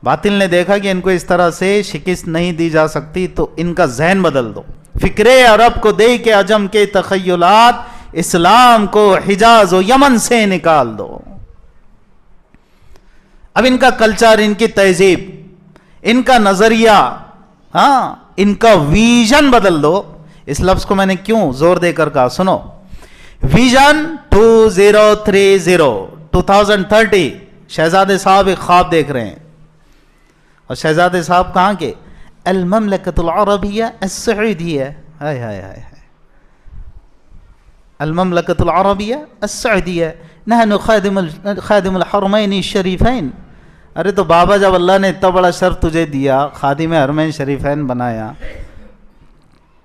باطل نے دیکھا کہ ان کو اس طرح سے شکست نہیں دی جا سکتی تو ان کا ذہن بدل دو، فکرے عرب کو دے کے عجم کے تخیلات، اسلام کو حجاز و یمن سے نکال دو۔ اب ان کا کلچر، ان کی تہذیب، ان کا نظریہ، ان کا ویژن بدل دو۔ اس لفظ کو میں نے کیوں زور دے کر کہا، سنو، ویژن 2030 شہزادے صاحب ایک خواب دیکھ رہے ہیں، اور شہزادے صاحب کہاں کے؟ المملکۃ العربیہ السعودیہ، ہائے ہائے ہائے، المملکۃ العربیہ السعودیہ، نحن خادم الحرمین الشریفین۔ ارے تو بابا، جب اللہ نے اتنا بڑا شرف تجھے دیا، خادم حرمین شریفین بنایا،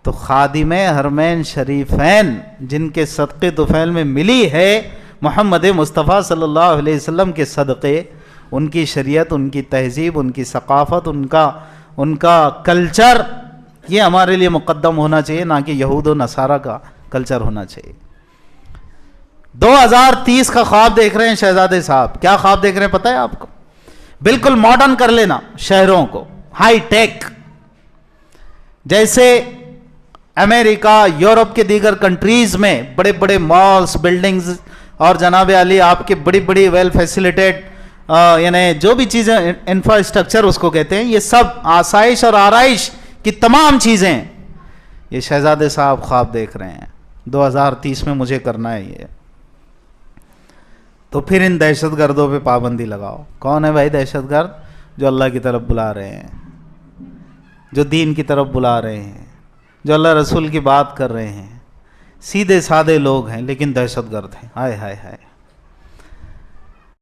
تو خادم حرمین شریفین جن کے صدقے طفیل میں ملی ہے محمد مصطفیٰ صلی اللہ علیہ وسلم کے صدقے، ان کی شریعت، ان کی تہذیب، ان کی ثقافت، ان کا کلچر، یہ ہمارے لیے مقدم ہونا چاہیے، نہ کہ یہود و نصارہ کا کلچر ہونا چاہیے۔ 2030 کا خواب دیکھ رہے ہیں شہزادے صاحب۔ کیا خواب دیکھ رہے ہیں پتہ ہے آپ کو؟ بالکل ماڈرن کر لینا شہروں کو، ہائی ٹیک، جیسے امریکہ، یورپ کے دیگر کنٹریز میں بڑے بڑے مالز، بلڈنگز، اور جناب علی آپ کے بڑی بڑی ویل فیسیلیٹیڈ، یعنی جو بھی چیزیں انفراسٹرکچر اس کو کہتے ہیں، یہ سب آسائش اور آرائش کی تمام چیزیں، یہ شہزادے صاحب خواب دیکھ رہے ہیں 2030 میں مجھے کرنا ہے یہ۔ تو پھر ان دہشت گردوں پہ پابندی لگاؤ۔ کون ہے بھائی دہشت گرد؟ جو اللہ کی طرف بلا رہے ہیں، جو دین کی طرف بلا رہے ہیں، جو اللہ رسول کی بات کر رہے ہیں، سیدھے سادے لوگ ہیں لیکن دہشت گرد ہیں، ہائے ہائے ہائے۔